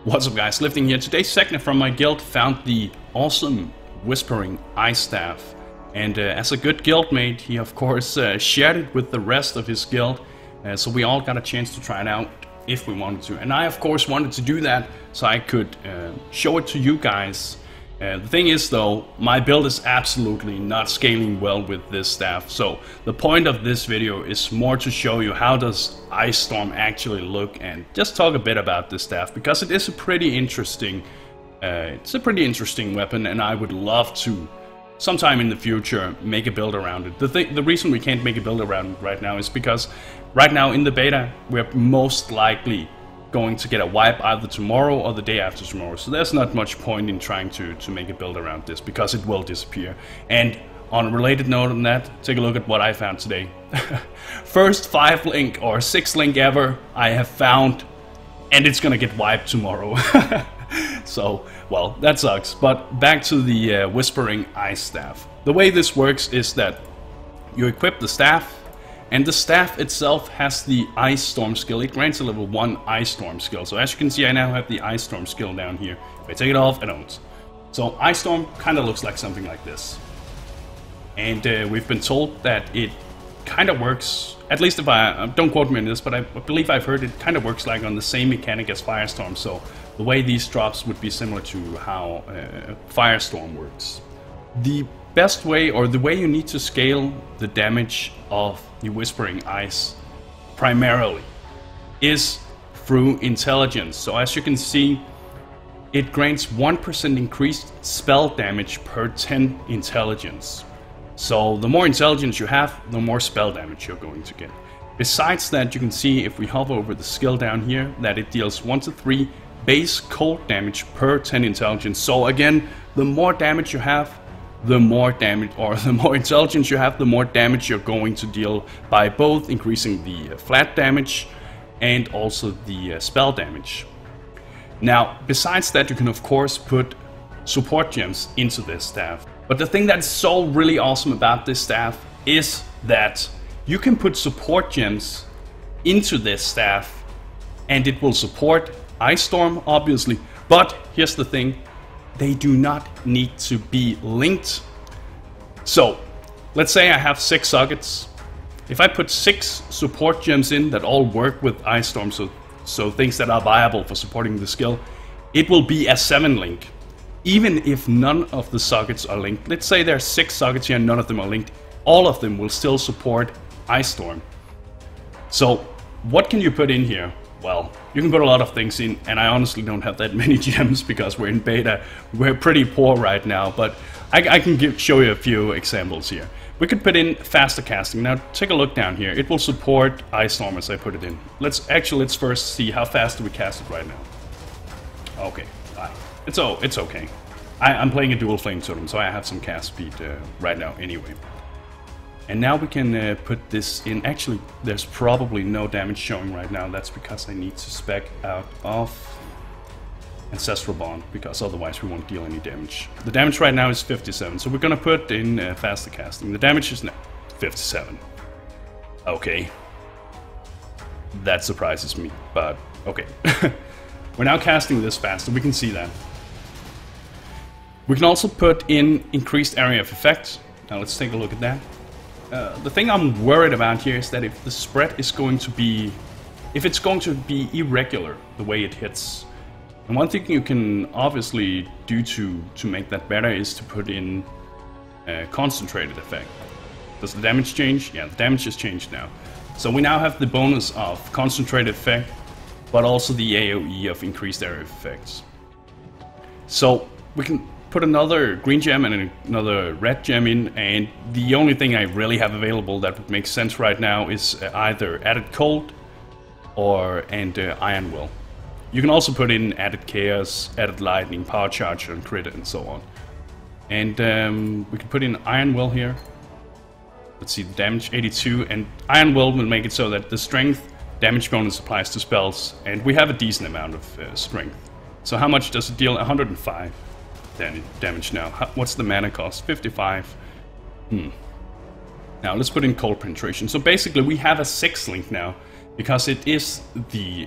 What's up guys, Lifting here. Today Segna from my guild found the awesome Whispering Ice Staff. And as a good guildmate, he of course shared it with the rest of his guild. So we all got a chance to try it out if we wanted to. And I of course wanted to do that so I could show it to you guys. The thing is though, my build is absolutely not scaling well with this staff. So the point of this video is more to show you how does Icestorm actually look and just talk a bit about this staff, because it is a pretty interesting weapon, and I would love to sometime in the future make a build around it. The reason we can't make a build around it right now is because right now in the beta we're most likely going to get a wipe either tomorrow or the day after tomorrow. So there's not much point in trying to make a build around this, because it will disappear. And on a related note on that, take a look at what I found today. First 5 link or 6 link ever I have found, and it's gonna get wiped tomorrow. So, well, that sucks. But back to the Whispering Ice Staff. The way this works is that you equip the staff, and the staff itself has the Icestorm skill. It grants a level 1 Icestorm skill. So as you can see, I now have the Icestorm skill down here. If I take it off, I don't. So Icestorm kind of looks like something like this. And we've been told that it kind of works, at least if don't quote me on this, but I believe I've heard it kind of works like on the same mechanic as Firestorm. So the way these drops would be similar to how Firestorm works. The best way, or the way you need to scale the damage of the Whispering Ice primarily, is through intelligence. So as you can see, it grants 1% increased spell damage per 10 intelligence. So the more intelligence you have, the more spell damage you're going to get. Besides that, you can see if we hover over the skill down here that it deals 1 to 3 base cold damage per 10 intelligence. So again, the more damage you have, the more damage, or the more intelligence you have, the more damage you're going to deal by both increasing the flat damage and also the spell damage. Now, besides that, you can of course put support gems into this staff. But the thing that's so really awesome about this staff is that you can put support gems into this staff and it will support Icestorm, obviously. But here's the thing. They do not need to be linked. So, let's say I have 6 sockets. If I put 6 support gems in that all work with Icestorm, so things that are viable for supporting the skill, it will be a 7 link. Even if none of the sockets are linked. Let's say there are 6 sockets here and none of them are linked. All of them will still support Icestorm. So, what can you put in here? Well, you can put a lot of things in, and I honestly don't have that many gems because we're in beta. We're pretty poor right now, but I can show you a few examples here. We could put in faster casting. Now take a look down here. It will support Icestorm as I put it in. Let's first see how fast do we cast it right now. Okay, it's okay. I'm playing a dual flame totem, so I have some cast speed right now anyway. And now we can put this in. Actually, there's probably no damage showing right now. That's because I need to spec out of Ancestral Bond, because otherwise we won't deal any damage. The damage right now is 57, so we're gonna put in faster casting. The damage is now 57. Okay. That surprises me, but okay. We're now casting this faster, we can see that. We can also put in increased area of effect. Now let's take a look at that. The thing I'm worried about here is that if the spread is going to be, if it's going to be irregular the way it hits. And one thing you can obviously do to make that better is to put in concentrated effect. Does the damage change? Yeah, the damage has changed now. So we now have the bonus of concentrated effect, but also the AoE of increased area of effects. So we can put another green gem and another red gem in, and the only thing I really have available that would make sense right now is either added cold and iron will. You can also put in added chaos, added lightning, power charge, and crit, and so on. And we can put in iron will here. Let's see, the damage 82, and iron will make it so that the strength damage bonus applies to spells, and we have a decent amount of strength. So how much does it deal? 105 damage now. What's the mana cost? 55. Now let's put in cold penetration. So basically we have a 6 link now, because it is the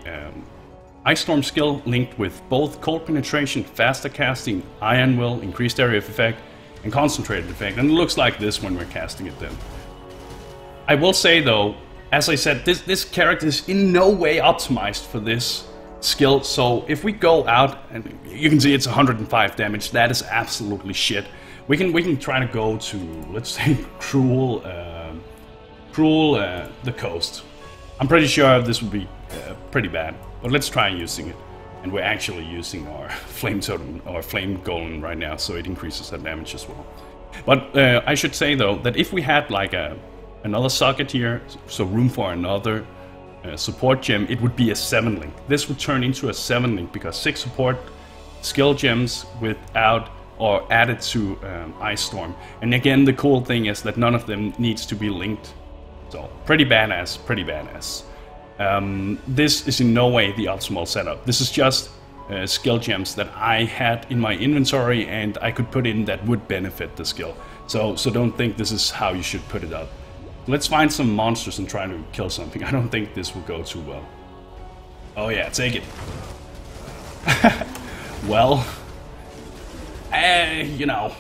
Icestorm skill linked with both cold penetration, faster casting, iron will, increased area of effect, and concentrated effect. And it looks like this when we're casting it then. I will say though, as I said, this character is in no way optimized for this skill. So if we go out, and you can see it's 105 damage, that is absolutely shit. We can try to go to, let's say, Cruel the Coast. I'm pretty sure this would be pretty bad, but let's try using it. And we're actually using our Flame Totem, or Flame Golem right now, so it increases that damage as well. But I should say though, that if we had like another socket here, so room for another support gem, it would be a 7-link. This would turn into a 7-link because 6 support skill gems without or added to Icestorm. And again, the cool thing is that none of them needs to be linked. So pretty badass, pretty badass. This is in no way the optimal setup. This is just skill gems that I had in my inventory and I could put in that would benefit the skill. So don't think this is how you should put it up. Let's find some monsters and try to kill something. I don't think this will go too well. Oh yeah, take it. Well, you know,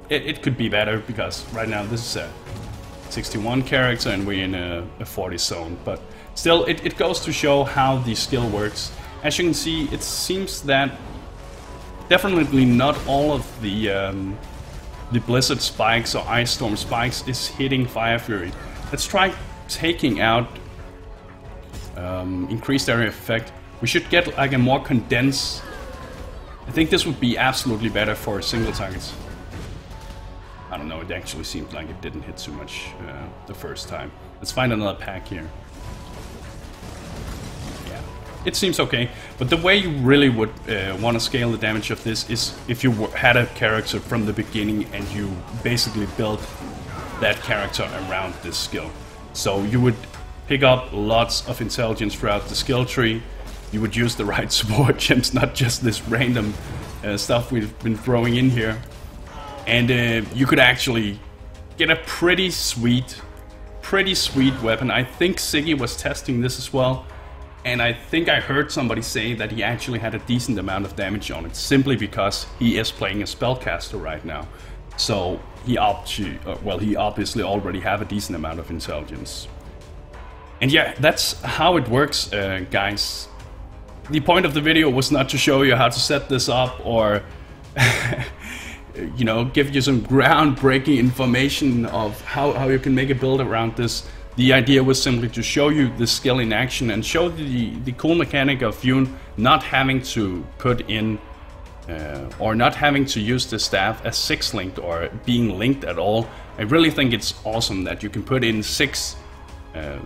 it could be better because right now this is a 61 character and we're in a 40 zone. But still, it goes to show how the skill works. As you can see, it seems that definitely not all of the Blizzard spikes or Ice Storm spikes is hitting Fire Fury. Let's try taking out increased area of effect. We should get like a more condensed. I think this would be absolutely better for single targets. I don't know, it actually seemed like it didn't hit too much the first time. Let's find another pack here. Yeah, it seems okay, but the way you really would want to scale the damage of this is if you had a character from the beginning and you basically built that character around this skill. So you would pick up lots of intelligence throughout the skill tree. You would use the right support gems, not just this random stuff we've been throwing in here. And you could actually get a pretty sweet weapon. I think Siggy was testing this as well. And I think I heard somebody say that he actually had a decent amount of damage on it, simply because he is playing a spellcaster right now. So he obviously already have a decent amount of intelligence. And yeah, that's how it works, guys. The point of the video was not to show you how to set this up or you know, give you some groundbreaking information of how you can make a build around this. The idea was simply to show you the skill in action and show the cool mechanic of you not having to put in or not having to use the staff as 6-linked or being linked at all. I really think it's awesome that you can put in 6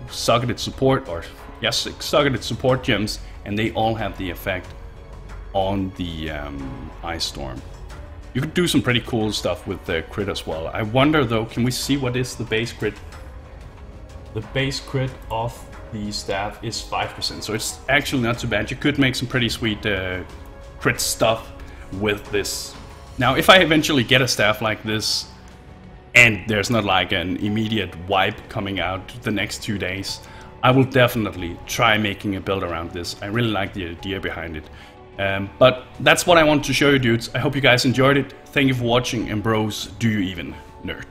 socketed support, or yes, 6 socketed support gems, and they all have the effect on the Ice Storm. You could do some pretty cool stuff with the crit as well. I wonder though, can we see what is the base crit? The base crit of the staff is 5%, so it's actually not too bad. You could make some pretty sweet crit stuff with this. Now, if I eventually get a staff like this, and there's not like an immediate wipe coming out the next 2 days, I will definitely try making a build around this. I really like the idea behind it. But that's what I wanted to show you, dudes. I hope you guys enjoyed it. Thank you for watching, and bros, do you even nerd?